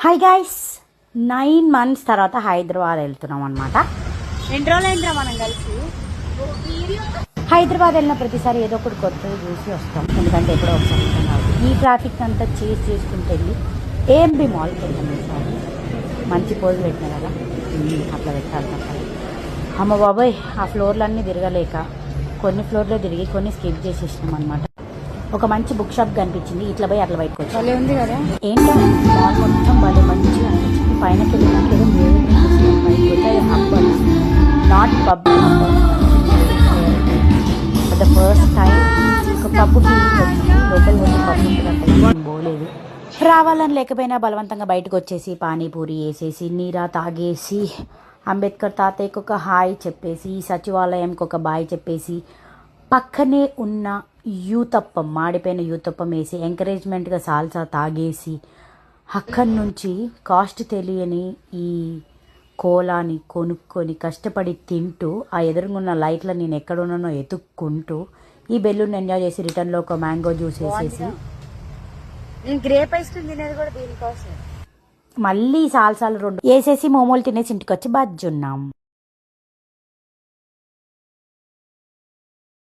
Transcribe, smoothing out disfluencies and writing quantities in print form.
Hi guys, 9 months తర్వాత హైదరాబాద్ వెళ్తున్నాం అనమాట. ఎన్ని రోజులు అయిందిరా మనం కలిసి? హైదరాబాద్ వెళ్ళిన ప్రతిసారి ఏదో ఒకటి కొత్తది చూసి వస్తాం, ఎందుకంటే ఎప్పుడో ఒకసారి ఈ ట్రాఫిక్ అంతా చేసి చేసుకుంటూ వెళ్ళి ఏఎంబి మాల్కి వెళ్తాం. ఈసారి మంచి పోజు పెట్టినా కదా, అట్లా పెట్టాలి తప్పదు. అమ్మ బాబాయ్, ఆ ఫ్లోర్లన్నీ తిరగలేక కొన్ని ఫ్లోర్లో తిరిగి కొన్ని స్కిప్ చేసేసినాం అనమాట. ఒక మంచి బుక్ షాప్ కనిపించింది, ఇట్లా పోయి అట్లా బయటకు వచ్చి ఉంది కదా. ఏంటో మాల్ మొత్తం భలే మంచిగా అనిపించింది. పైనకి వెళ్ళినాక ఏదో మ్యూజిక్ పైకి పోతే అది hub not pub for the first time ఒక పబ్బు ఫీలింగ్ వచ్చింది. లోపల వచ్చి పబ్బు ఉంటుందంటే పోలేదు. రావాలని లేకపోయినా బలవంతంగా బయటకు వచ్చేసి పానీపూరి వేసేసి నీరా తాగేసి అంబేద్కర్ తాతయ్యకు ఒక హాయ్ చెప్పేసి సచివాలయంకి ఒక బాయ్ చెప్పేసి పక్కనే ఉన్న యూతప్పం, మాడిపోయిన యూతప్పం వేసి ఎంకరేజ్మెంట్గా సాల్సా తాగేసి అక్కడి నుంచి కాస్ట్ తెలియని ఈ కోలాని కొనుక్కొని కష్టపడి తింటూ ఆ ఎదురుగున్న లైట్లో నేను ఎక్కడున్నానో ఎతుక్కుంటూ ఈ బెలూన్ ఎంజాయ్ చేసి రిటర్న్లో ఒక మ్యాంగో జ్యూస్ వేసేసి గ్రేప్ ఐస్ క్రీమ్ తినేది కూడా దీనికోసం మళ్ళీ సాల్సాలు 2 వేసేసి మోమోలు తినేసి ఇంటికి వచ్చి బజ్జున్నాం.